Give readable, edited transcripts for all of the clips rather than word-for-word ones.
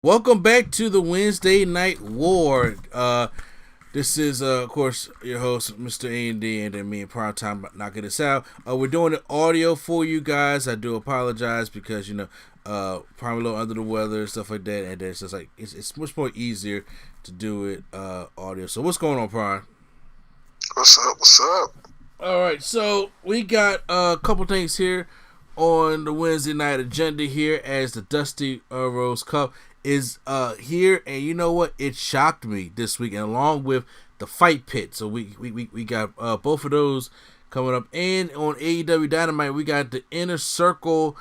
Welcome back to the Wednesday Night War. This is, of course, your host, Mr. A&D, and then me and Prime Time knocking this out. We're doing the audio for you guys. I do apologize because, probably a little under the weather and stuff like that, and it's just like, it's much more easier to do it audio. So what's going on, Prime? What's up? What's up? All right, so we got a couple things here on the Wednesday night agenda here as the Dusty Rhodes Cup is here, and you know what? It shocked me this week, and along with the Fight Pit. So we got both of those coming up, and on AEW Dynamite we got the Inner Circle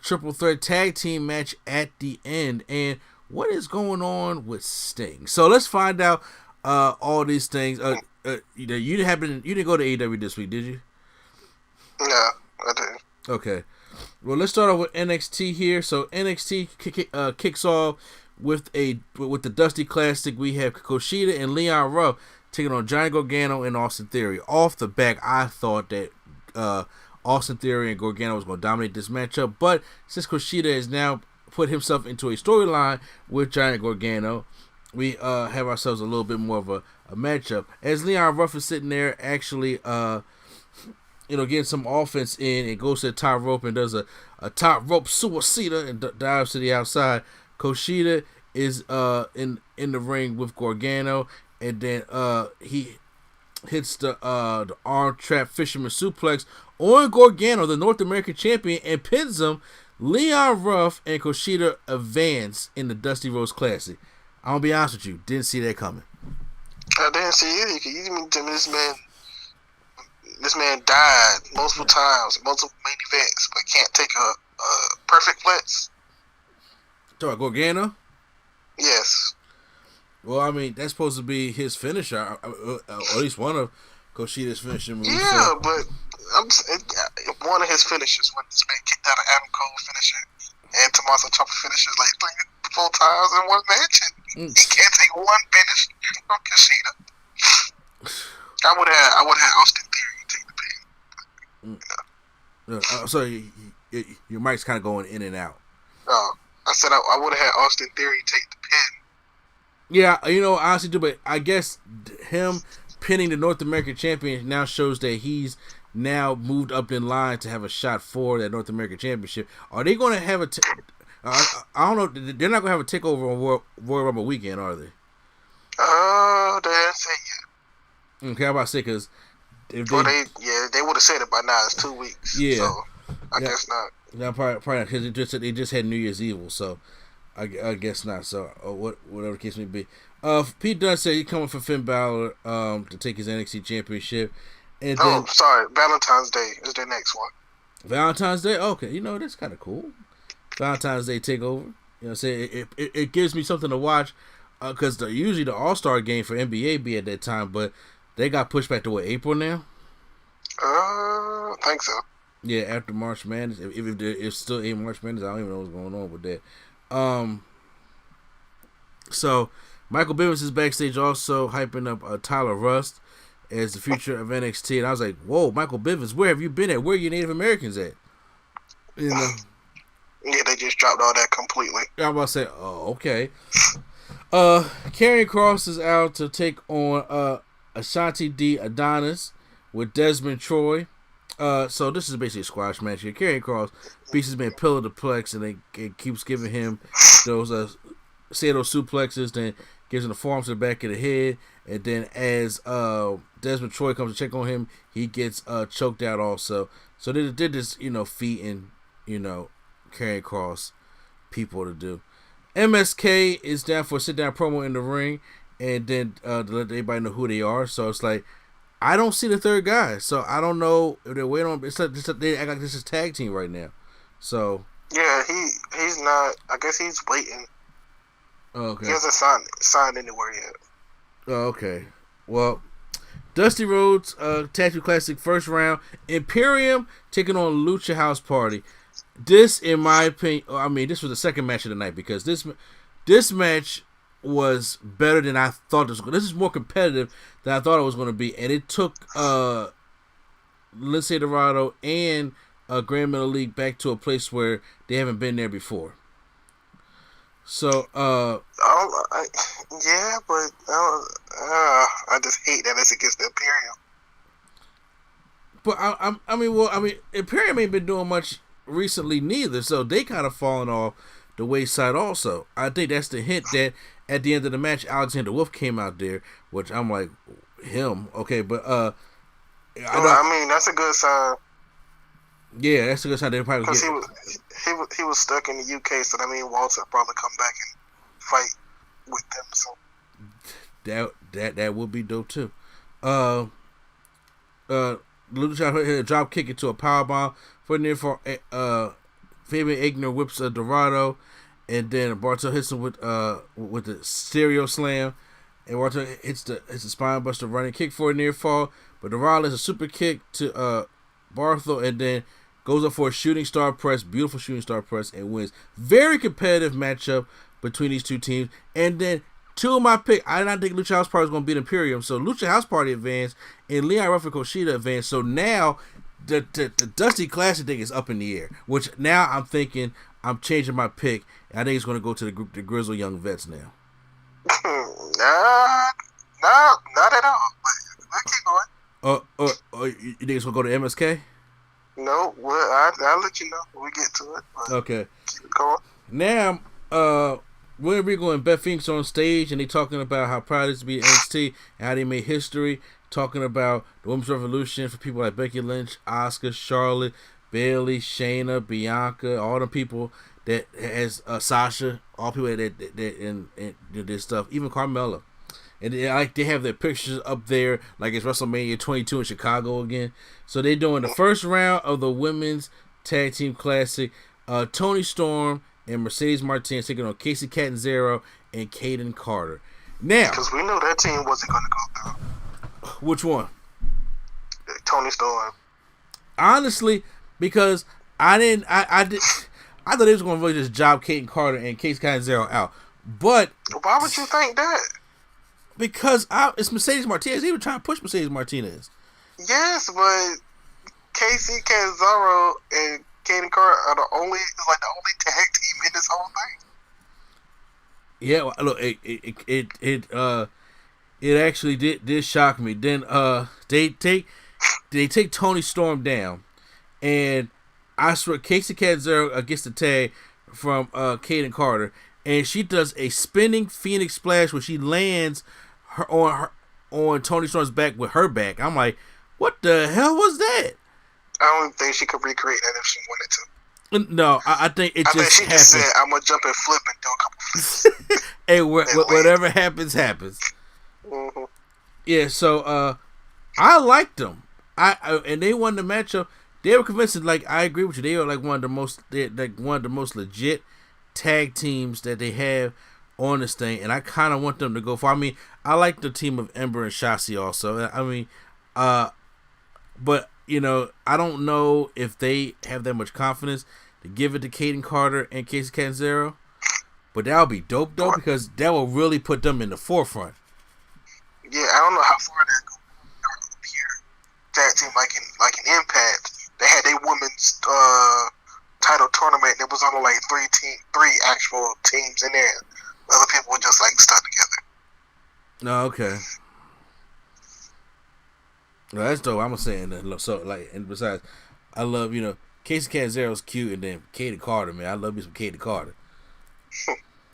triple threat tag team match at the end. And what is going on with Sting? So let's find out all these things. You didn't go to AEW this week, did you? Yeah, I did. Okay. Well, let's start off with NXT here. So NXT kicks off with the Dusty Classic. We have Kushida and Leon Ruff taking on Johnny Gargano and Austin Theory. Off the back, I thought that Austin Theory and Gargano was going to dominate this matchup, but since Kushida has now put himself into a storyline with Johnny Gargano, we have ourselves a little bit more of a matchup. As Leon Ruff is sitting there actually getting some offense in, and goes to the top rope and does a top rope suicida and dives to the outside. Kushida is in the ring with Gargano, and then he hits the arm trap fisherman suplex on Gargano, the North American champion, and pins him. Leon Ruff and Kushida advance in the Dusty Rhodes Classic. I'm gonna be honest with you, didn't see that coming. I didn't see it either. This man died multiple times, multiple main events, but can't take a perfect flex. Talking about Gargano? Yes. Well, I mean, that's supposed to be his finisher, or at least one of Kushida's finishing moves. Yeah, so. But one of his finishes when this man kicked out of Adam Cole finisher and Tommaso Ciampa finishes like 3-4 times in one match, and he can't take one finish from Kushida. I would have Austin Theory take the pin. Sorry, your mic's kind of going in and out. Oh, I said I would have had Austin Theory take the pin. Yeah, I honestly do, but I guess him pinning the North American champion now shows that he's now moved up in line to have a shot for that North American championship. Are they going to have I don't know. They're not going to have a takeover on Royal Rumble weekend, are they? They didn't say yet. Okay, I'm about to say, because if they would have said it by now. It's 2 weeks. Yeah, so I guess not. No, probably not, because they just had New Year's Evil, so I guess not. So whatever the case may be. Pete Dunne said he's coming for Finn Balor to take his NXT Championship. And then, sorry, Valentine's Day is their next one. Valentine's Day? Okay, that's kind of cool. Valentine's Day takeover. You know what I'm saying? It gives me something to watch, because usually the All-Star game for NBA be at that time, but they got pushed back to April now? I think so. Yeah, after March Madness. If it's still a March Madness, I don't even know what's going on with that. So Michael Bivens is backstage also hyping up Tyler Rust as the future of NXT, and I was like, whoa, Michael Bivens, where have you been at? Where are your Native Americans at? Yeah, they just dropped all that completely. I'm about to say, oh, okay. Karrion Kross is out to take on Ashanti D. Adonis with Desmond Troy. So this is basically a squash match here. Karrion Kross beats his man pillar to plex, and it keeps giving him those suplexes, then gives him the forearms to the back of the head, and then as Desmond Troy comes to check on him, he gets choked out also. So they did this, feat and Karrion Kross people to do. MSK is down for a sit-down promo in the ring, and then to let everybody know who they are. So it's like, I don't see the third guy, so I don't know if they're waiting on. It's like they act like this is tag team right now. So yeah, he's not. I guess he's waiting. Okay. He hasn't signed anywhere yet. Oh, okay. Well, Dusty Rhodes Tag Team Classic first round. Imperium taking on Lucha House Party. This, in my opinion, this was the second match of the night, because this match was better than I thought it was going to. This is more competitive than I thought it was going to be, and it took Lindsay Dorado and Grand Metal League back to a place where they haven't been there before. So, yeah, but I just hate that it's against the Imperium. But I mean, Imperium ain't been doing much recently neither, so they kind of fallen off the wayside. Also, I think that's the hint that at the end of the match, Alexander Wolf came out there, which I'm like, him, okay, but I mean, that's a good sign. Yeah, that's a good sign. They probably because he was stuck in the UK, so that means Walter probably come back and fight with them. So that would be dope too. Lucha hit a drop kick into a powerbomb for near for Fabian Aichner whips a Dorado, and then Bartel hits him with the stereo slam, and Bartel hits the spine buster running kick for a near fall, but Dorado is a super kick to Barthel, and then goes up for a shooting star press, beautiful shooting star press, and wins. Very competitive matchup between these two teams, and then two of my pick, I did not think Lucha House Party was going to beat Imperium. So Lucha House Party advanced and Leon Ruff and Kushida advanced. So now the Dusty Classic thing is up in the air. Which now I'm thinking I'm changing my pick. And I think it's going to go to the Grizzle Young Vets now. Not at all. But keep going. You think it's going to go to MSK? No, well, I'll let you know when we get to it. Okay. Keep going. Now, William Regal and Beth Phoenix on stage, and they talking about how proud it is to be NXT and how they made history, talking about the Women's Revolution for people like Becky Lynch, Asuka, Charlotte, Bayley, Shayna, Bianca, all the people that has Sasha, all people that in this stuff, even Carmella. And they have their pictures up there like it's WrestleMania 22 in Chicago again. So they're doing the first round of the Women's Tag Team Classic. Toni Storm and Mercedes Martinez taking on Casey Catanzaro and Kaden Carter. Now, because we knew that team wasn't going to go through. Which one? Toni Storm. Honestly, because I thought they was going to really just job Kaden Carter and Casey Catanzaro out. But why would you think that? Because it's Mercedes Martinez. They were trying to push Mercedes Martinez. Yes, but Casey Catanzaro and Kaden Carter are the only tag team in this whole thing. Yeah, well, look, it actually did shock me. Then they take Toni Storm down, and I swear Casey Catanzaro gets the tag from Kaden Carter, and she does a spinning Phoenix splash where she lands on Toni Storm's back with her back. I'm like, what the hell was that? I don't think she could recreate that if she wanted to. No, I think it just happened. She just said, I'm going to jump and flip and do a couple flips. Hey, whatever happens, happens. Mm-hmm. Yeah, so I liked them. And they won the matchup. They were convincing, like, I agree with you. They are like one of the most legit tag teams that they have on this thing. And I kind of want them to go for. I mean, I like the team of Ember and Shotzi also. I mean, but you know, I don't know if they have that much confidence to give it to Kaden Carter and Casey Catanzaro. But that would be dope, though, because that will really put them in the forefront. Yeah, I don't know how far that goes. Tag team like in Impact, they had their women's title tournament. And it was only like three actual teams in there. Other people were just like stuck together. No, okay. No, that's dope. I'm saying that. So, like, and besides, I love, you know, Casey Catanzaro's cute, and then Kaden Carter, man. I love me some Kaden Carter.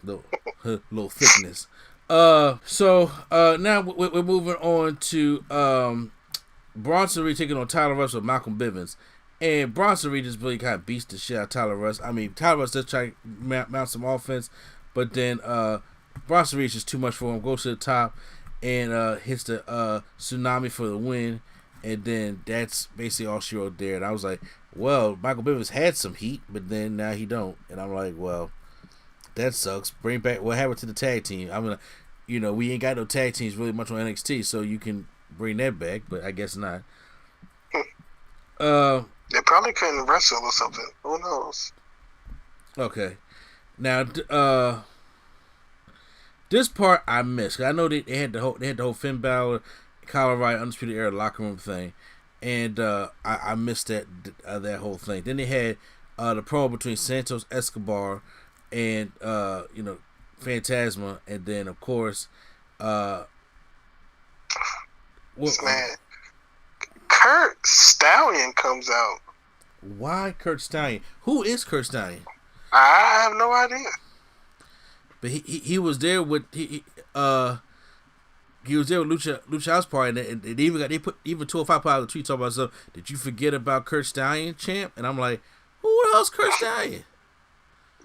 little thickness. So now we're moving on to Bronson Reed taking on Tyler Russ with Malcolm Bivens. And Bronson Reed just really kind of beats the shit out of Tyler Russ. I mean, Tyler Russ does try to mount some offense, but then Bronson Reed is just too much for him. Goes to the top and hits the tsunami for the win. And then that's basically all she wrote there. And I was like, well, Michael Bivens had some heat, but then now he don't. And I'm like, well, that sucks. Bring back what happened to the tag team. I'm gonna, you know, we ain't got no tag teams really much on NXT, so you can bring that back, but I guess not. They probably couldn't wrestle or something. Who knows? Okay. Now, this part I missed. I know they had the whole Finn Balor, Kyle O'Reilly, Undisputed Era locker room thing, and I missed that whole thing. Then they had the promo between Santos Escobar and Phantasma, and then of course, Man, Kurt Stallion comes out. Why Kurt Stallion? Who is Kurt Stallion? I have no idea. But he was there with he was there with Lucha House Party, and they put 205 put out the tweet talking about stuff. Did you forget about Kurt Stallion, champ? And I'm like, who the hell's Kurt Stallion?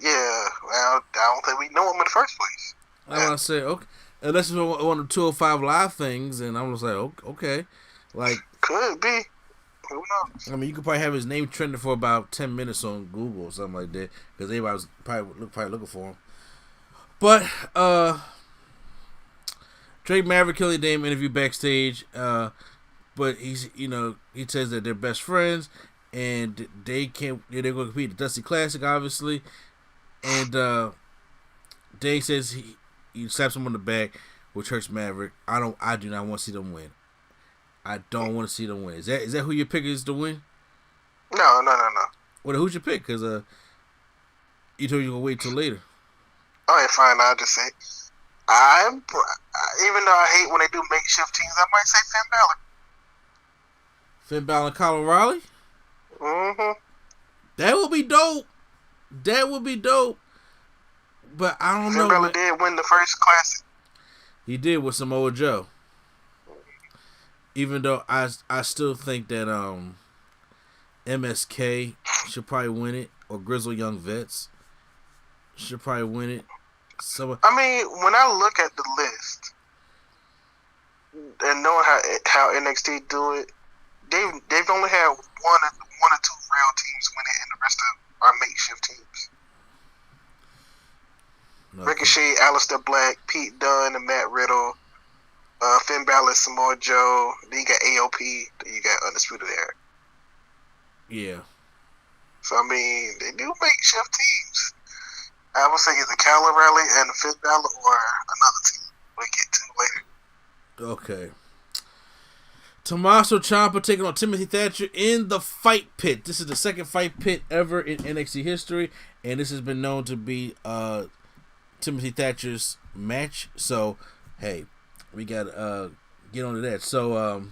Yeah, well, I don't think we know him in the first place. I want to say, okay, unless it's one of the 205 live things, and I'm just like, okay, like could be. Who knows? I mean, you could probably have his name trending for about 10 minutes on Google or something like that, because everybody was probably looking for him. But Drake Maverick Killy Dame interview backstage, but he says that they're best friends and they're going to compete at the Dusty Classic, obviously. And Dave says he slaps him on the back, which hurts Maverick. I do not want to see them win. I don't want to see them win. Is that who your pick is to win? No. Well, who's your pick? Because you told you were gonna wait till later. Alright, fine. I'll just say, even though I hate when they do makeshift teams, I might say Finn Balor. Finn Balor, Kyle O'Reilly. Mm-hmm. That would be dope. But I don't know. Finn Balor did win the first classic. He did with Samoa Joe. Even though I still think that MSK should probably win it, or Grizzled Young Vets should probably win it. So I mean, when I look at the list and knowing how NXT do it, they've only had one or two real teams win it, and the rest of are makeshift teams. Okay. Ricochet, Aleister Black, Pete Dunne, and Matt Riddle. Finn Balor, Samoa Joe. Then you got AOP. Then you got Undisputed Era. Yeah. So I mean, they do makeshift teams. I would say either Kyle O'Reilly and Finn Balor or another team we'll get to later. Okay. Tommaso Ciampa taking on Timothy Thatcher in the Fight Pit. This is the second Fight Pit ever in NXT history, and this has been known to be Timothy Thatcher's match. So, hey, we got to get on to that. So,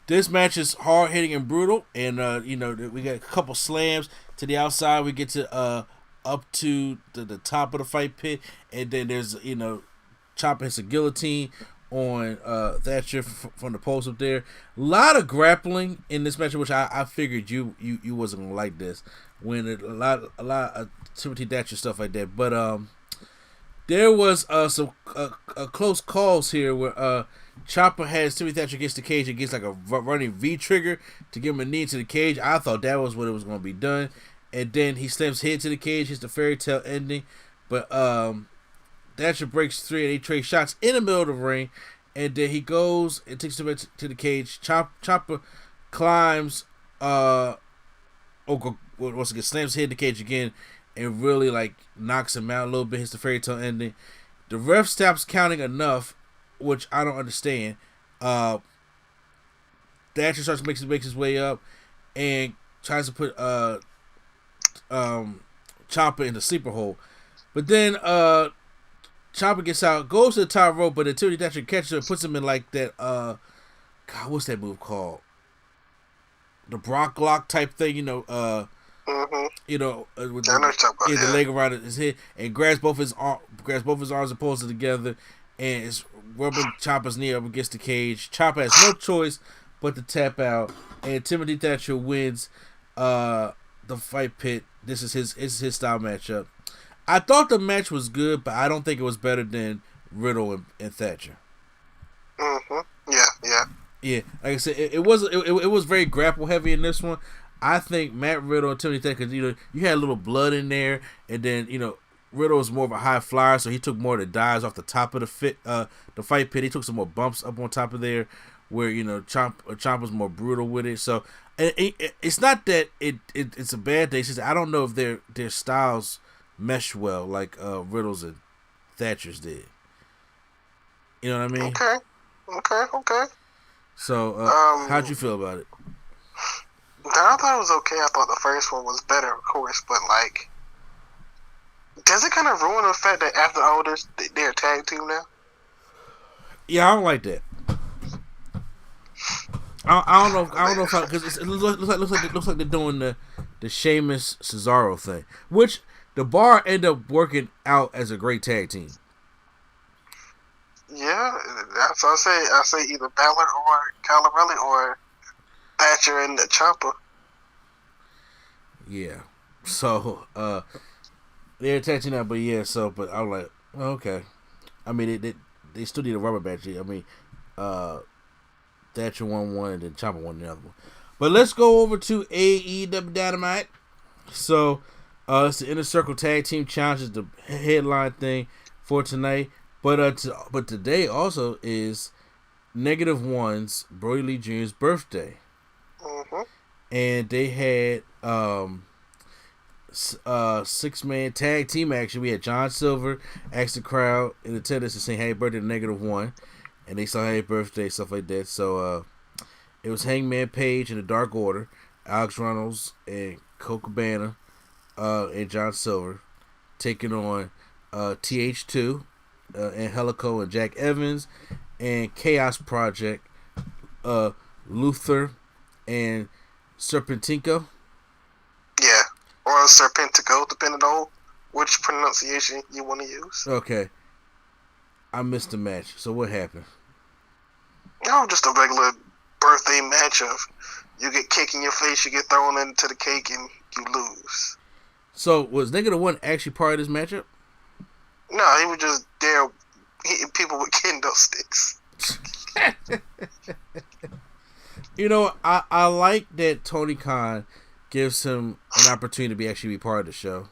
this match is hard hitting and brutal, and we got a couple slams to the outside. We get to up to the top of the Fight Pit, and then there's Ciampa hits a guillotine on Thatcher from the post up there. A lot of grappling in this match, which I figured you wasn't gonna like this. When a lot of Timothy Thatcher stuff like that, but there was some close calls here where Ciampa has Timothy Thatcher against the cage and gets like a running V trigger to give him a knee to the cage. I thought that was what it was going to be done, and then he slams head to the cage, hits the fairy tale ending, but Thatcher breaks three and they trade shots in the middle of the ring, and then he goes and takes him to the cage. Ciampa climbs, once again slams head in the cage again, and really like knocks him out a little bit. Hits the fairy tale ending. The ref stops counting enough, which I don't understand. Thatcher starts to make his way up and tries to put Ciampa in the sleeper hole, but then Ciampa gets out, goes to the top rope, but until Thatcher catches him and puts him in like that God, what's that move called? The Brock Lock type thing, with the leg around his head, and grabs both his arms and pulls it together, and it's rubbing Ciampa's knee up against the cage. Ciampa has no choice but to tap out, and Timothy Thatcher wins the Fight Pit. This is his style matchup. I thought the match was good, but I don't think it was better than Riddle and Thatcher. Mm-hmm. Yeah. Yeah, like I said, it was very grapple heavy in this one. I think Matt Riddle and Timothy Thatcher, because you had a little blood in there, and then Riddle was more of a high flyer, so he took more of the dives off the top of the Fight Pit. He took some more bumps up on top of there, where Ciampa was more brutal with it. So it's not that it's a bad thing. It's just I don't know if their styles mesh well like Riddle's and Thatcher's did. You know what I mean? Okay. So how'd you feel about it? I thought it was okay. I thought the first one was better, of course, but like Does it kind of ruin the fact that after all this, they're a tag team now? Yeah, I don't like that. I don't know. I don't know if because it looks like they're doing the Sheamus Cesaro thing, which the Bar end up working out as a great tag team. Yeah, so I say either Balor or Calarelli or Thatcher and the Ciampa. Yeah. So they're attaching that, but yeah. So, but I'm like, okay. I mean, they still need a rubber match. I mean, Thatcher won one and then Ciampa won the other one. But let's go over to AEW Dynamite. So it's the Inner Circle Tag Team Challenge, is the headline thing for tonight. But today also is -1's Brody Lee Jr.'s birthday. Mm-hmm. And they had 6-man tag team action. We had John Silver asked the crowd in attendance to sing happy birthday to -1, and they sang happy birthday, stuff like that. So it was Hangman Page in the Dark Order, Alex Reynolds and Colt Cabana and John Silver taking on TH2 and Helico and Jack Evans, and Chaos Project, Luther and Serpentico. Yeah, or Serpentico, depending on which pronunciation you want to use. Okay. I missed the match. So what happened? No, just a regular birthday match of you get cake in your face, you get thrown into the cake, and you lose. So was -1 actually part of this matchup? No, he was just there hitting people with kendo sticks. You know, I like that Tony Khan gives him an opportunity to actually be part of the show.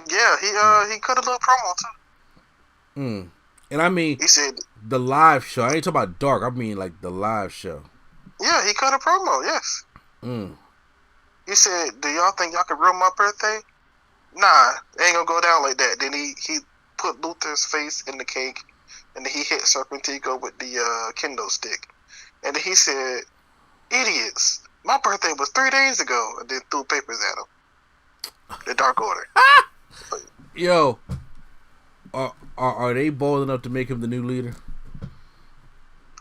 Yeah, he cut a little promo too. And I mean, he said the live show. I ain't talking about Dark. I mean like the live show. Yeah, he cut a promo. Yes. He said, "Do y'all think y'all can ruin my birthday? Nah, it ain't gonna go down like that." Then he put Luther's face in the cake, and then he hit Serpentico with the kendo stick. And then he said, "Idiots, my birthday was 3 days ago," and then threw papers at him. The Dark Order. Yo, are they bold enough to make him the new leader?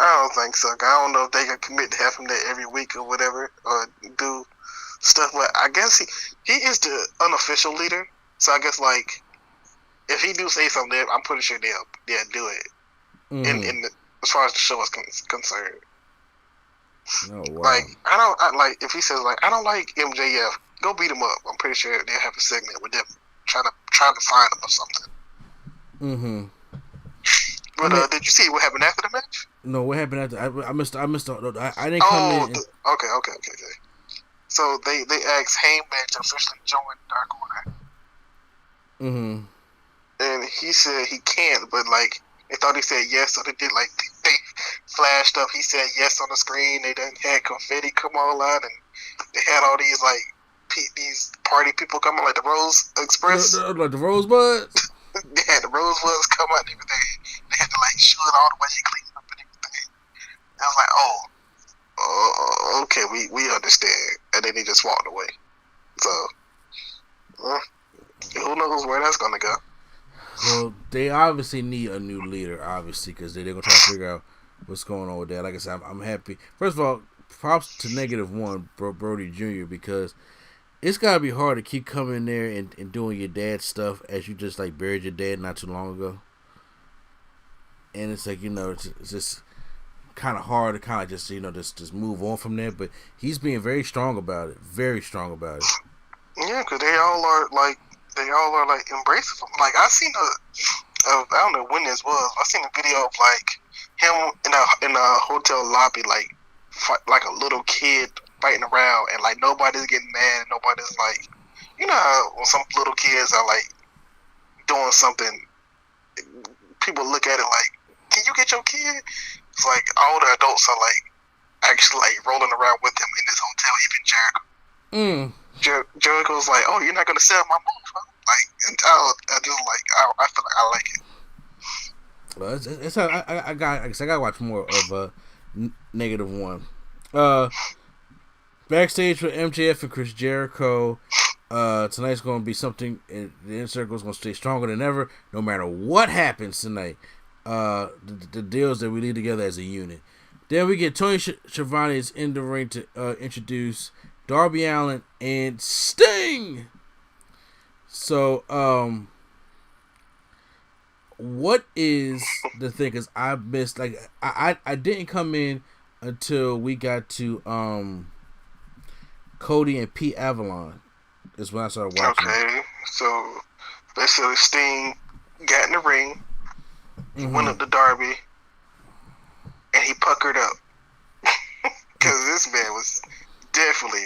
I don't think so. I don't know if they can commit to have him there every week or whatever, or do stuff. But I guess he is the unofficial leader. So I guess like if he do say something, I'm pretty sure they'll do it. As far as the show is concerned. Oh, wow. Like I like if he says like I don't like MJF, go beat him up. I'm pretty sure they'll have a segment with them trying to find him or something. But did you see what happened after the match? No, what happened after? I missed. I didn't come in. Okay. So they asked Heyman to officially join Dark Order. And he said he can't, but like they thought he said yes, so they did like they flashed up. He said yes on the screen. They done had confetti come all out, and they had all these like these party people coming, like the Rose Express, like the Rosebuds. They had the Rosebuds come out and everything. They had to like shoot it all the way and clean it up and everything. And I was like, oh, okay, we understand. And then he just walked away. So, who knows where that's gonna go? Well, they obviously need a new leader, obviously, because they're gonna try to figure out what's going on with that. Like I said, I'm happy. First of all, props to -1 Brody Jr. because it's gotta be hard to keep coming there and doing your dad's stuff as you just like buried your dad not too long ago. And it's like, it's just kind of hard to kind of just just move on from there. But he's being very strong about it. Very strong about it. Yeah, because they all are like embracing him. Like I seen I don't know when this was. I seen a video of like him in a hotel lobby, like a little kid fighting around, and like nobody's getting mad, and nobody's like, how when some little kids are like doing something, people look at it like, can you get your kid? It's like all the adults are like actually like rolling around with him in this hotel. Even Jericho. Jericho's like, oh, you're not gonna sell my move, huh? Like, and I just like I feel like I like it. Well, it's I gotta watch more of -1. Backstage with MJF and Chris Jericho, Tonight's going to be something. The Inner Circle is going to stay stronger than ever, no matter what happens tonight. The deals that we lead together as a unit. Then we get Tony Schiavone's in the ring to introduce Darby Allin and Sting. So, what is the thing? Because I missed, I didn't come in until we got to Cody and Pete Avalon. Is when I started watching. Okay, so basically Sting got in the ring, went up to Darby, and he puckered up. Because this man was definitely,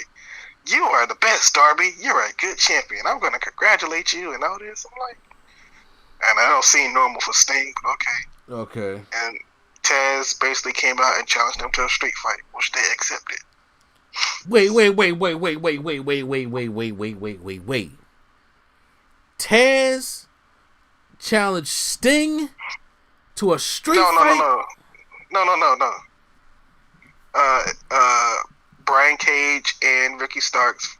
you are the best, Darby. You're a good champion. I'm going to congratulate you and all this. I'm like, and I don't seem normal for Sting, but okay. Okay. And Taz basically came out and challenged him to a street fight, which they accepted. Wait. Taz challenged Sting to a street fight? No. Brian Cage and Ricky Starks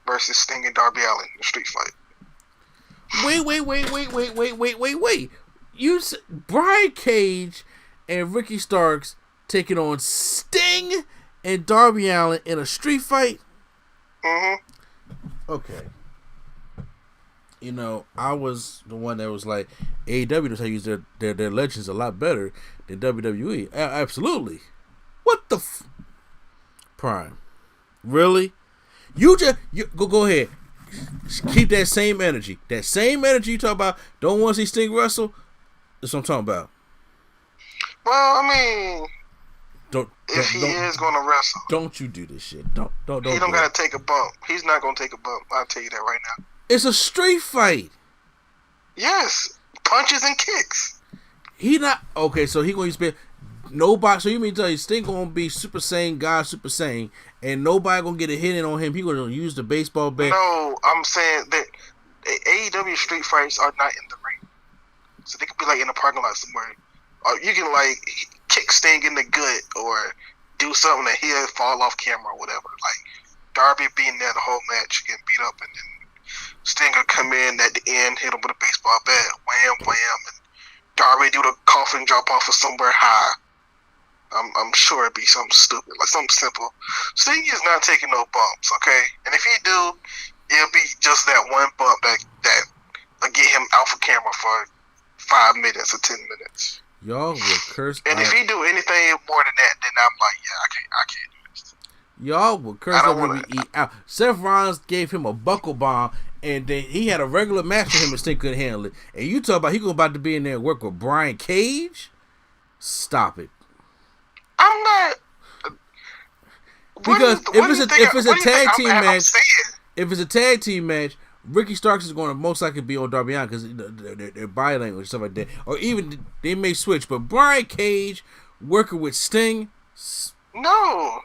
versus Sting and Darby Allin in a street fight. Wait. You said Brian Cage and Ricky Starks taking on Sting and Darby Allin in a street fight? Okay. You know, I was the one that was like, AEW knows how to use their legends a lot better than WWE. Absolutely. What the Prime? Really? You go ahead. Keep that same energy. That same energy you talk about. Don't want to see Sting wrestle. That's what I'm talking about. Well, I mean, if he don't, is going to wrestle, don't you do this shit. Don't. He don't got to take a bump. He's not going to take a bump. I'll tell you that right now. It's a street fight. Yes, punches and kicks. He not okay. So he going to spend nobody. So you mean tell you Sting going to be Super Saiyan God, Super Saiyan, and nobody going to get a hit in on him? He going to use the baseball bat. No, I'm saying that AEW street fights are not in the ring, so they could be like in a parking lot somewhere. Or you can like kick Sting in the gut or do something that he'll fall off camera or whatever. Like Darby being there the whole match, getting beat up, and then Sting will come in at the end, hit him with a baseball bat, wham, and Darby do the coffin drop off of somewhere high. I'm sure it'd be something stupid, like something simple. Sting is not taking no bumps, okay? And if he do, it'll be just that one bump that will get him out for camera for 5 minutes or 10 minutes. Y'all will curse. And if he do anything more than that, then I'm like, yeah, I can't do this. Y'all will curse when we eat out. Seth Rollins gave him a buckle bomb, and then he had a regular match with him and Sting couldn't handle it. And you talk about he about to be in there and work with Brian Cage? Stop it. I'm not. Because if it's a tag team match, if it's a tag team match, Ricky Starks is going to most likely be on Darby Allin because their body language stuff like that, or even they may switch. But Brian Cage working with Sting, no.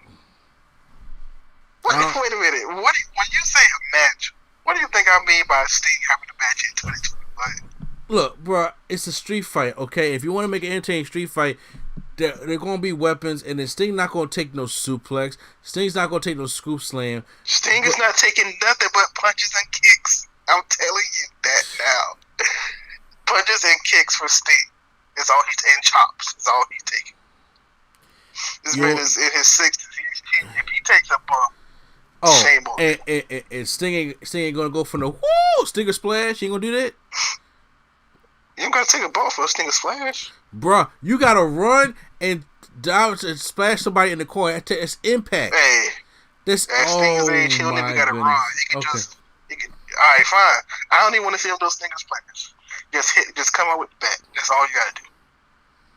Wait a minute. When you say a match, what do you think I mean by Sting having a match in 2021? Look, bro, it's a street fight. Okay, if you want to make an entertaining street fight, they're going to be weapons, and then Sting not going to take no suplex. Sting's not going to take no scoop slam. Sting is not taking nothing but punches and kicks. I'm telling you that now. Punches and kicks for Sting. It's all he's and chops. It's all he's taking. This man is in his 60s. If he takes a bump, shame on him. And Sting ain't going to go for no woo Stinger splash. He ain't going to do that. You ain't got to take a bump for a Stinger splash. Bruh, you gotta run and dive and splash somebody in the corner. It's impact. Hey, that's Sting's age. He don't even gotta run. He can alright, fine. I don't even want to see those Stinger splashes. Just come out with the bat. That's all you gotta do.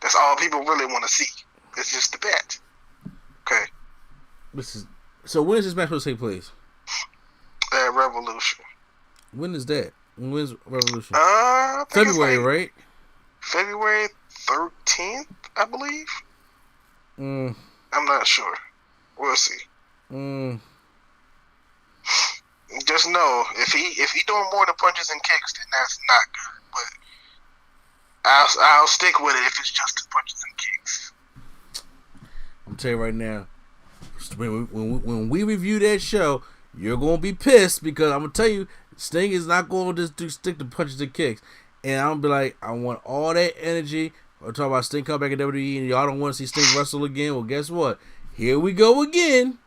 That's all people really want to see. It's just the bat. Okay. So when is this match supposed to take place? Revolution. When is that? When's Revolution? February, right? February 13th, I believe. I'm not sure. We'll see. Just know if he doing more than punches and kicks, then that's not good. But I'll stick with it if it's just the punches and kicks. I'm telling you right now, when we review that show, you're gonna be pissed because I'm gonna tell you, Sting is not going to just stick to punches and kicks. And I'm gonna be like, I want all that energy. We're talking about Sting come back in WWE, and y'all don't want to see Sting wrestle again. Well, guess what? Here we go again.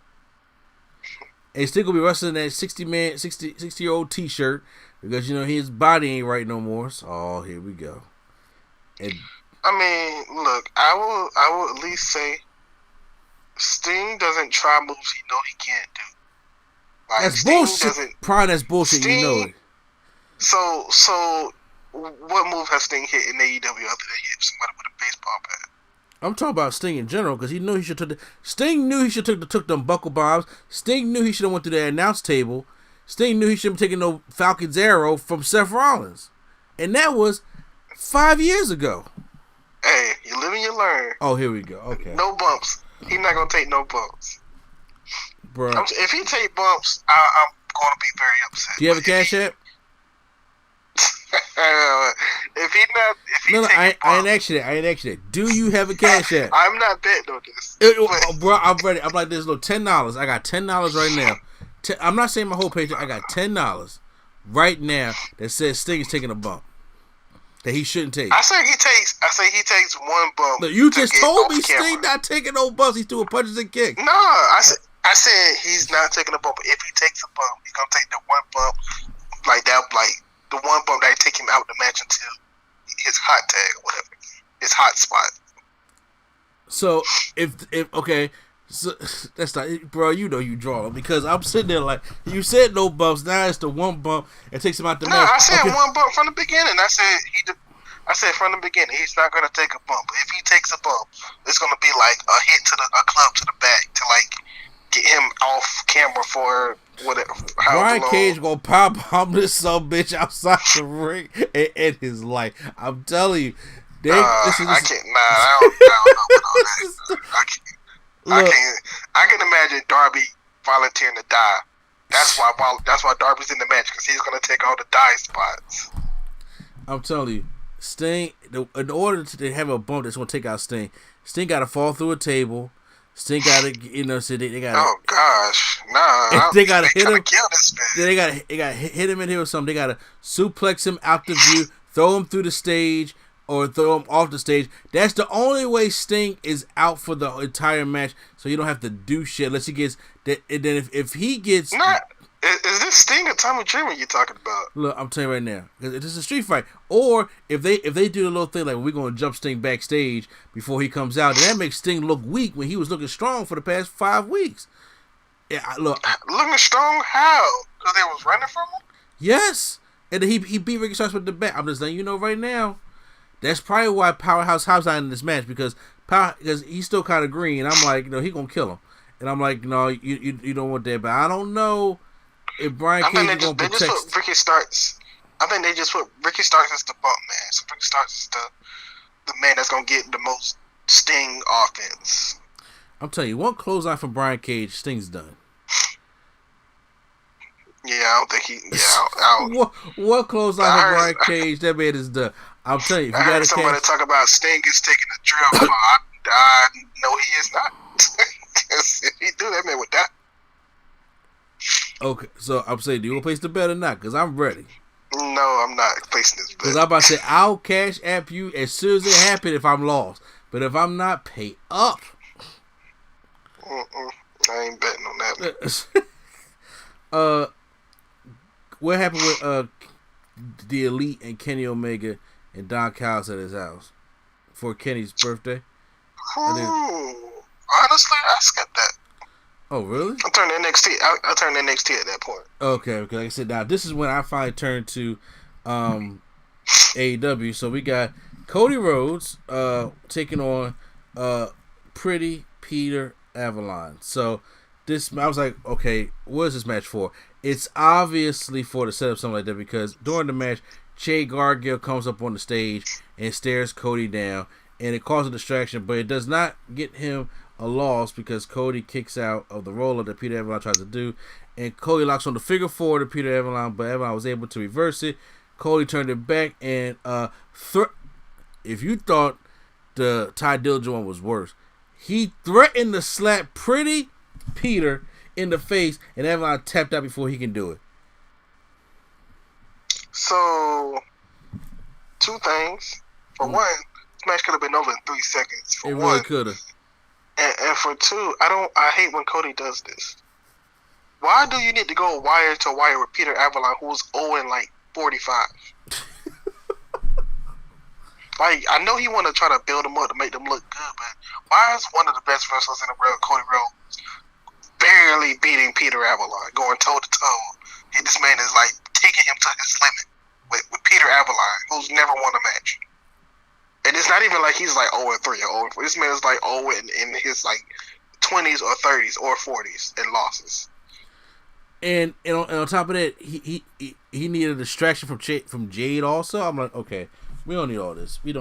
And Sting will be wrestling that 60-year-old T-shirt because his body ain't right no more. So, here we go. And I mean, look, I will at least say Sting doesn't try moves he know he can't do. Like, that's Sting bullshit. Prime, that's bullshit. Sting, you know it. So, what move has Sting hit in AEW other than hit somebody with a baseball bat? I'm talking about Sting in general because he knew he should took Sting knew he should took them buckle bombs. Sting knew he should have went to the announce table. Sting knew he shouldn't have taken no Falcon's arrow from Seth Rollins, and that was 5 years ago. Hey, you live and you learn. Oh, here we go. Okay. No bumps. He's not gonna take no bumps, bro. If he take bumps, I'm gonna be very upset. Do you have a cash app? If he no, I ain't actually that. Do you have a cash app? I'm not betting on this. Bro, I'm ready. I'm like, there's $10. I got $10 right now. I'm not saying my whole paycheck. I got $10 right now that says Sting is taking a bump that he shouldn't take. I say he takes one bump. No, you just told me Sting not taking no bumps. He's doing punches and kicks. No, I said he's not taking a bump. But if he takes a bump, he's gonna take the one bump like that, like the one bump that take him out of the match until his hot tag or whatever, his hot spot. So if okay, so that's not, bro. You draw because I'm sitting there like you said no bumps. Now it's the one bump that takes him out the match. No, I said one bump from the beginning. I said from the beginning he's not gonna take a bump. If he takes a bump, it's gonna be like a hit to a club to the back to like get him off camera for whatever. Brian Cage gonna pop bomb this son bitch outside the ring and end his life. I'm telling you, I can't. Nah, I don't know what all that. I can imagine Darby volunteering to die. That's why Darby's in the match because he's gonna take all the die spots. I'm telling you, Sting. In order to have a bump that's gonna take out Sting got to fall through a table. Sting got to, so they got. Oh gosh, nah. They got to hit him. Kill this man. They got to hit him in here or something. They got to suplex him out the view, throw him through the stage, or throw him off the stage. That's the only way Sting is out for the entire match, so you don't have to do shit unless he gets that. And then if he gets, is this Sting or Tommy Dreamer you talking about? Look, I'm telling you right now, because it's a street fight. Or if they do a little thing like we're gonna jump Sting backstage before he comes out, then that makes Sting look weak when he was looking strong for the past 5 weeks. Yeah, looking strong how? Because they was running from him. Yes, and then he beat Ricky Starks with the bat. I'm just letting you know right now. That's probably why Powerhouse Hobbs out in this match because he's still kind of green. I'm like, he gonna kill him, and I'm like, no, you don't want that. But I don't know if Brian Cage is gonna protect. Just put Ricky Starks. I think they just put Ricky Starks as the bump man. So Ricky Starks is the man that's gonna get the most Sting offense. I'm telling you, one clothesline from Brian Cage, Sting's done. Yeah, I don't think he. Yeah, I don't. What clothesline from Brian Cage? That man is done. I'm telling you, if you heard somebody talk about Sting is taking a drill. I know he is not. If he do, that man would die. Okay, so I'm saying, do you want to place the bet or not? Because I'm ready. No, I'm not placing this bet. Because I'm about to say, I'll cash app you as soon as it happens if I'm lost. But if I'm not, pay up. I ain't betting on that. What happened with the Elite and Kenny Omega and Don Callis at his house for Kenny's birthday? Honestly, I skipped that. Oh, really? I turned NXT. I turned NXT at that point. Okay. Like I said, now this is when I finally turned to AEW. So we got Cody Rhodes taking on Pretty Peter Avalon. So I was like, okay, what is this match for? It's obviously for to set up something like that because during the match, Jay Gargill comes up on the stage and stares Cody down, and it causes a distraction, but it does not get him a loss because Cody kicks out of the roller that Peter Avalon tries to do, and Cody locks on the figure four to Peter Avalon, but Avalon was able to reverse it. Cody turned it back, and if you thought the Ty Dillinger one was worse, he threatened to slap Pretty Peter in the face, and Avalon tapped out before he can do it. So, two things. For one, this match could have been over in 3 seconds. For it one, really could have. And for two, I hate when Cody does this. Why do you need to go wire to wire with Peter Avalon, who's 0-45? Like, I know he want to try to build him up to make them look good, but why is one of the best wrestlers in the world, Cody Rhodes, barely beating Peter Avalon, going toe to toe? And this man is like taking him to his limit with Peter Avalon, who's never won a match. And it's not even like he's like 0-3 or 0-4. This man is like 0 in his like 20s or 30s or 40s and losses. And on top of that, he needed a distraction from Jade also. I'm like, okay, we don't need all this. Yeah,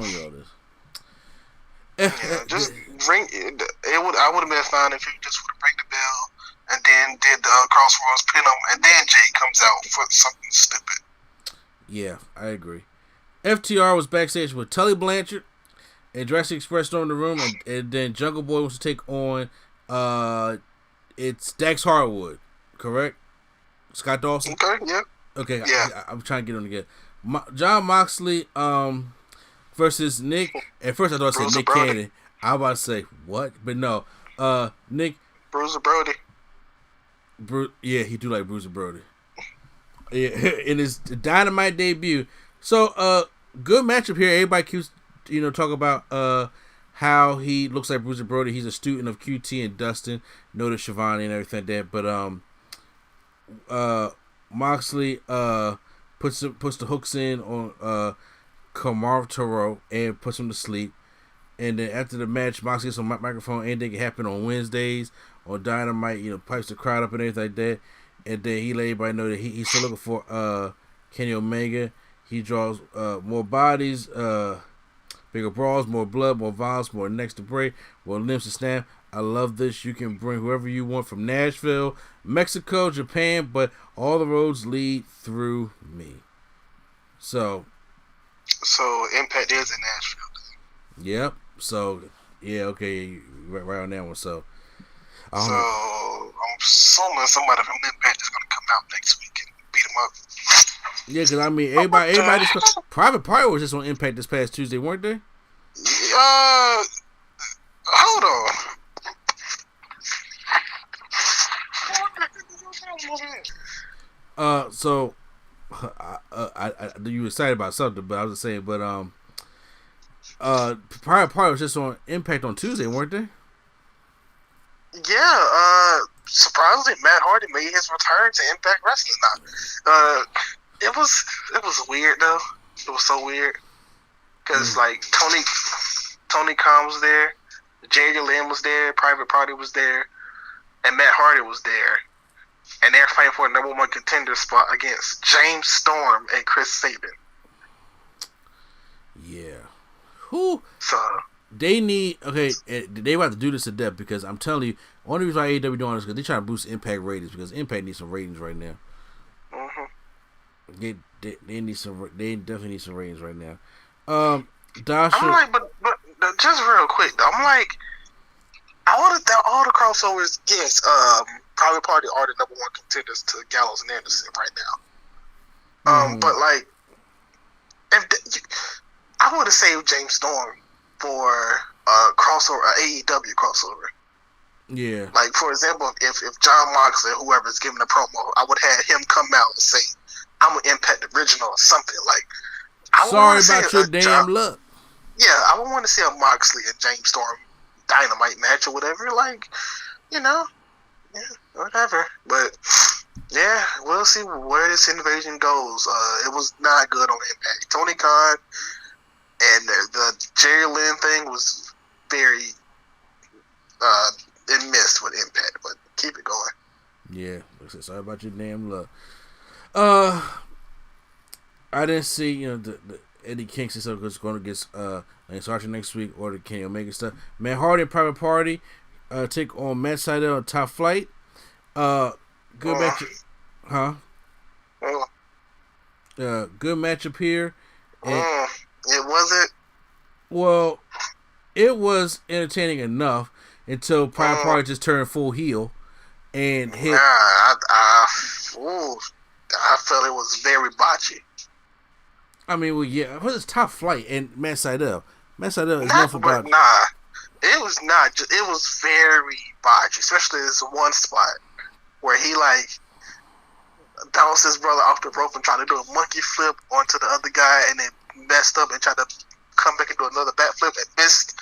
just ring it. I would have been fine if he just would have rang the bell and then did the Crossroads pin him, and then Jade comes out for something stupid. Yeah, I agree. FTR was backstage with Tully Blanchard and Jurassic Express stormed the room, and then Jungle Boy wants to take on it's Dax Harwood, correct? Scott Dawson. Okay, yeah. Okay, yeah. I'm trying to get on again. John Moxley versus Nick. At first I thought I said Nick Cannon. I was about to say what, but no. Nick Bruiser Brody. Yeah, he do like Bruiser Brody. Yeah, in his Dynamite debut. So good matchup here. Everybody keeps talking about how he looks like Bruiser Brody. He's a student of QT and Dustin, noted Shivani and everything like that. But Moxley puts the hooks in on Kamartaro and puts him to sleep. And then after the match, Moxley gets on microphone. Anything can happen on Wednesdays on Dynamite. Pipes the crowd up and everything like that. And then he let everybody know that he's still looking for Kenny Omega. He draws more bodies, bigger brawls, more blood, more violence, more necks to break, more limbs to snap. I love this. You can bring whoever you want from Nashville, Mexico, Japan, but all the roads lead through me. So Impact is in Nashville. Yep. So yeah, okay, right on that one. So I'm assuming somebody from Impact is going to come out next week and beat him up. Yeah, because I mean, everybody just Private Party was just on Impact this past Tuesday, weren't they? Hold on. So I you were excited about something, but I was just saying, but Private Party was just on Impact on Tuesday, weren't they? Yeah. Surprisingly, Matt Hardy made his return to Impact Wrestling now. It was weird though. It was so weird because like Tony Khan was there, Jerry Lynn was there, Private Party was there, and Matt Hardy was there, and they're fighting for a #1 contender spot against James Storm and Chris Sabin. Yeah. Who? So they need they have to do this to death because I'm telling you, only reason why AEW doing this is because they trying to boost Impact ratings because Impact needs some ratings right now. Mm-hmm. They need some. They definitely need some ratings right now. Dasha. I'm like, but just real quick though, I'm like, I would have thought all the crossovers. Yes, Private Party are the #1 contenders to Gallows and Anderson right now. But like, I would have saved James Storm for crossover, AEW crossover. Yeah. Like for example, if John Moxley or whoever is giving a promo, I would have him come out and say, "I'm an Impact original" or something like. Sorry about your damn luck. Yeah, I would want to see a Moxley and James Storm Dynamite match or whatever. Like, yeah, whatever. But yeah, we'll see where this invasion goes. It was not good on Impact. Tony Khan and the Jerry Lynn thing was very it missed with Impact, but keep it going. Yeah, sorry about your damn luck. I didn't see the Eddie Kingston stuff was going against Lance Archer next week or the Kenny Omega stuff. Matt Hardy and Private Party take on Matt Sydal and Top Flight. Good matchup, huh? Good matchup here. It wasn't. Well, it was entertaining enough until Private Party just turned full heel, and hit. I felt it was very botchy. I mean, well, yeah, it was top flight and Matt Sydal. Matt Sydal is known for botchy. Nah, it was not. It was very botchy, especially this one spot where he bounced his brother off the rope and tried to do a monkey flip onto the other guy, and then messed up and tried to come back and do another backflip and missed.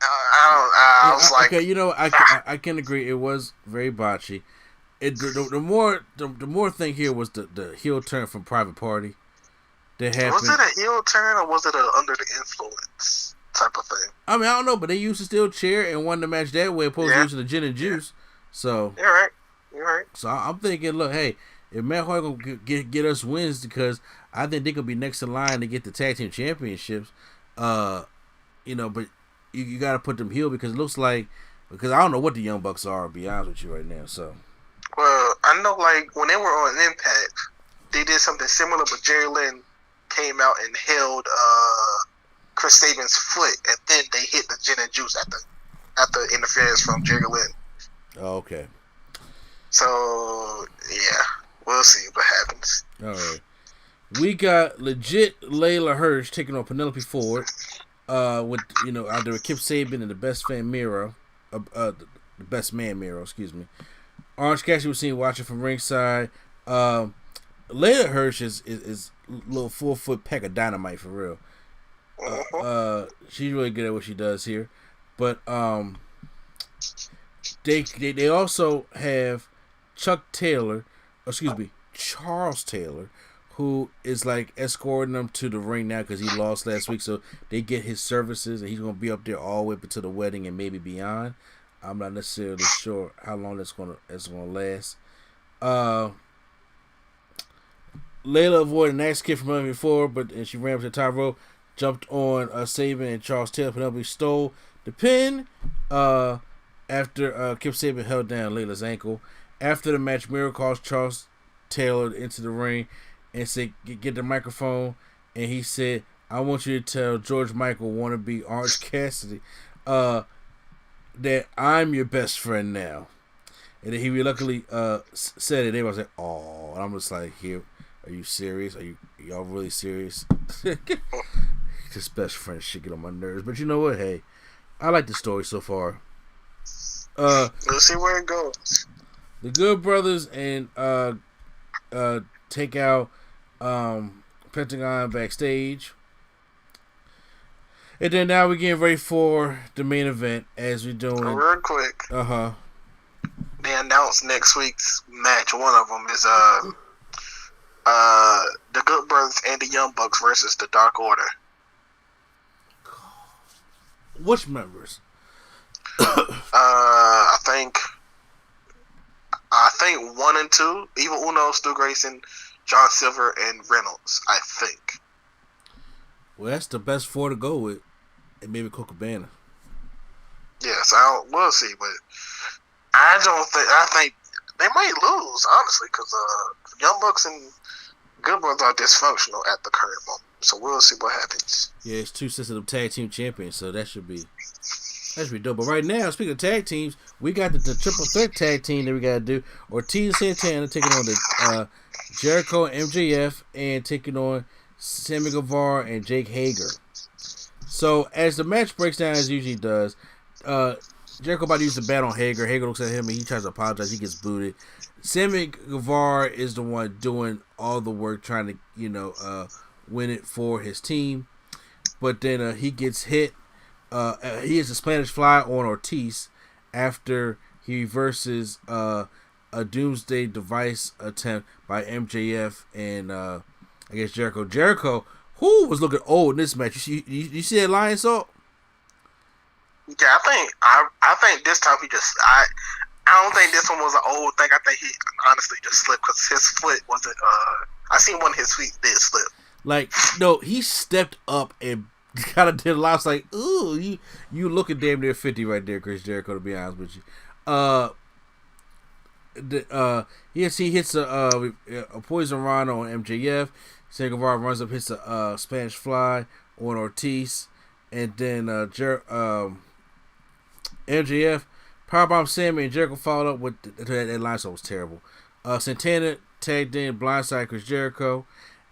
I was like, okay, I can agree. It was very botchy. The more thing here was the heel turn from Private Party that happened. Was it a heel turn or was it a under the influence type of thing? I mean, I don't know, but they used the steel chair and won the match that way, opposed to using the gin and juice. So you're right. So I'm thinking, look, hey, if Matt Hardy gonna get us wins, because I think they could be next in line to get the tag team championships. But you got to put them heel because it looks like, because I don't know what the Young Bucks are, to be honest with you right now. So, well, I know when they were on Impact, they did something similar, but Jerry Lynn came out and held Chris Sabin's foot, and then they hit the gin and juice at the interference from Jerry Lynn. Oh, okay. So yeah, we'll see what happens. All right. We got legit Layla Hirsch taking on Penelope Ford. With out there with Kip Sabian and the best man Miro, excuse me. Orange Cassidy was seen watching from ringside. Layla Hirsch is a little 4-foot pack of dynamite for real. She's really good at what she does here, but they also have Charles Taylor, who is escorting them to the ring now because he lost last week, so they get his services and he's gonna be up there all the way up to the wedding and maybe beyond. I'm not necessarily sure how long that's gonna last. Layla avoided an axe kick from her before, and she ran up to the top rope, jumped on Saban and Charles Taylor. Penelope stole the pin after Kip Sabian held down Layla's ankle. After the match, Miro calls Charles Taylor into the ring and said, get the microphone, and he said, I want you to tell George Michael wannabe Orange Cassidy that I'm your best friend now. And then he reluctantly said it. They was like, oh, and I'm just like, here, are you serious? Are y'all really serious? This best friend shit get on my nerves. But you know what? Hey, I like the story so far. Let's see where it goes. The Good Brothers and take out Pentagon backstage. And then now we're getting ready for the main event as we're doing. Real quick. Uh-huh. They announced next week's match. One of them is the Good Brothers and the Young Bucks versus the Dark Order. Which members? I think 1 and 2, Evil Uno, Stu Grayson, John Silver, and Reynolds, I think. Well, that's the best 4 to go with. And maybe Coca Cabana. Yes, we'll see, but I think they might lose, honestly, because Young Bucks and Good Brothers are dysfunctional at the current moment. So we'll see what happens. Yeah, it's 2 sensitive tag team champions, so that should be dope. But right now, speaking of tag teams, we got the triple threat tag team that we got to do. Ortiz and Santana taking on the Jericho and MJF, and taking on Sammy Guevara and Jake Hager. So as the match breaks down, as it usually does, Jericho about to use the bat on Hager. Hager looks at him and he tries to apologize. He gets booted. Sammy Guevara is the one doing all the work, trying to win it for his team. But then he gets hit. He has a Spanish fly on Ortiz after he reverses a Doomsday Device attempt by MJF and I guess Jericho. Jericho, who was looking old in this match. You see that Lion Salt? Yeah, I think this time I don't think this one was an old thing. I think he honestly just slipped because his foot wasn't. I seen one of his feet did slip. No, he stepped up and kind of did a lot. I was like, ooh, you looking damn near 50 right there, Chris Jericho, to be honest with you. He hits a poison rhino on MJF. Sammy Guevara runs up, hits a Spanish fly on Ortiz, and then MJF Powerbomb Sammy and Jericho followed up with that line, so it was terrible. Santana tagged in blindside Chris Jericho,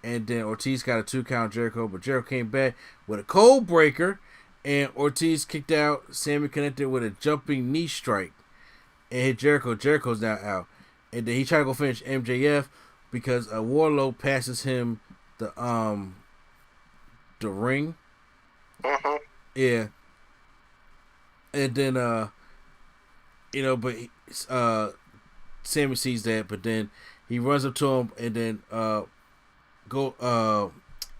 and then Ortiz got a 2 count Jericho, but Jericho came back with a cold breaker, and Ortiz kicked out. Sammy connected with a jumping knee strike and hit Jericho. Jericho's now out, and then he tried to go finish MJF because Wardlow passes him the ring. Uh-huh. Yeah, and then but Sammy sees that, but then he runs up to him, and then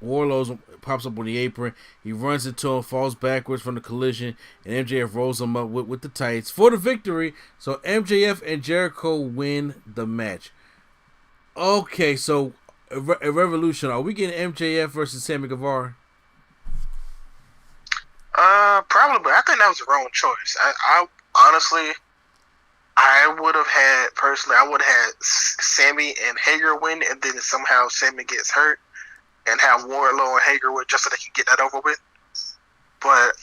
Warlow's pops up on the apron. He runs into him, falls backwards from the collision, and MJF rolls him up with the tights for the victory. So MJF and Jericho win the match. Okay, so a Revolution. Are we getting MJF versus Sammy Guevara? Probably, but I think that was the wrong choice. I honestly, I would have had Sammy and Hager win, and then somehow Sammy gets hurt, and have Wardlow and Hager win just so they can get that over with. But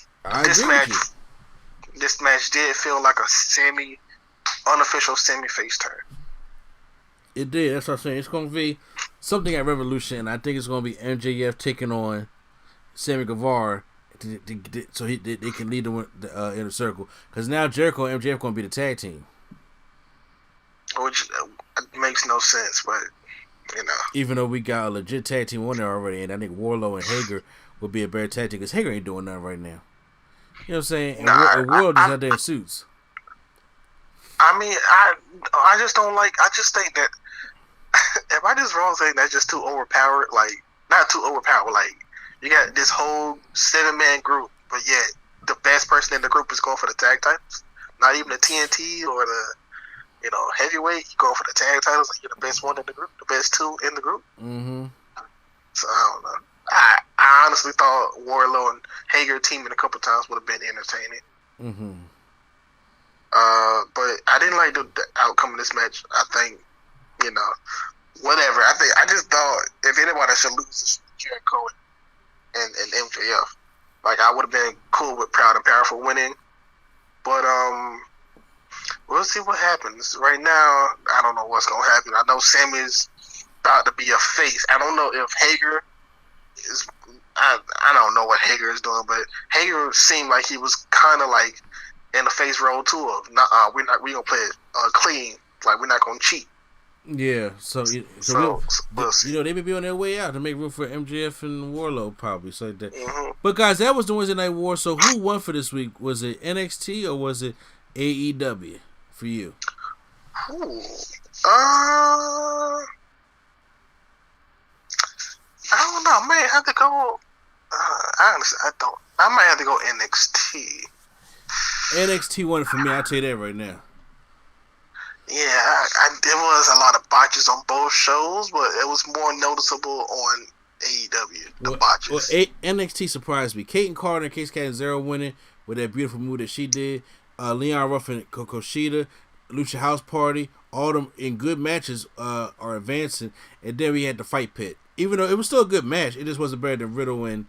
this match did feel like a unofficial Sammy face turn. It did. That's what I'm saying. It's going to be something at Revolution, and I think it's going to be MJF taking on Sammy Guevara so they can lead the inner circle. Because now Jericho and MJF going to be the tag team. Which makes no sense, but even though we got a legit tag team on there already, and I think Wardlow and Hager will be a better tag team because Hager ain't doing nothing right now. You know what I'm saying? And Wardlow is out there in suits. I mean, I just don't like. I just think that if I just wrong saying that's just too overpowered. Like, not too overpowered. Like, you got this whole 7-man group, but yet the best person in the group is going for the tag titles. Not even the TNT or the heavyweight. You go for the tag titles. Like, you're the best one in the group, the best 2 in the group. Mm-hmm. So I don't know. I honestly thought Wardlow and Hager teaming a couple times would have been entertaining. Mm-hmm. But I didn't like the outcome of this match. I think, whatever. I just thought if anybody should lose, it's Jericho and MJF. Like, I would have been cool with Proud and Powerful winning. But we'll see what happens. Right now, I don't know what's gonna happen. I know Sammy's about to be a face. I don't know if Hager is. I don't know what Hager is doing, but Hager seemed like he was kind of like in the face role too of we gonna play it clean, like we're not gonna cheat. Yeah, so they may be on their way out to make room for MJF and Wardlow probably. So that. Mm-hmm. But guys, that was the Wednesday Night War. So who won for this week? Was it NXT or was it AEW for you? Ooh. I don't know. I might have to go. Honestly, I don't. I might have to go NXT. NXT won for me. I'll tell you that right now. Yeah, there was a lot of botches on both shows, but it was more noticeable on AEW. Botches. NXT surprised me. Kate and Carter and Case Cat Zero winning with that beautiful move that she did. Leon Ruff and Kokoshida, Lucha House Party, all them in good matches are advancing. And then we had the Fight Pit. Even though it was still a good match, it just wasn't better than Riddle and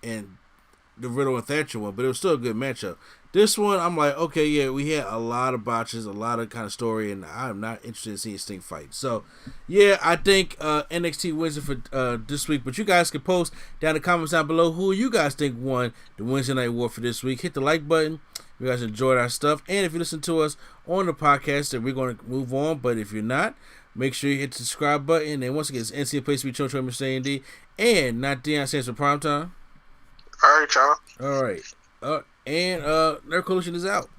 the Riddle and Thatcher one, but it was still a good matchup. This one, I'm like, okay, yeah, we had a lot of botches, a lot of kind of story, and I'm not interested in seeing Sting fight. So, yeah, I think NXT wins it for this week. But you guys can post down in the comments down below who you guys think won the Wednesday Night War for this week. Hit the like button if you guys enjoyed our stuff. And if you listen to us on the podcast, then we're going to move on. But if you're not, make sure you hit the subscribe button. And once again, it's NC Place to be Children, Mr. A&D, and not Deion stands for Primetime. All right, y'all. All right. And Nerd Coalition is out.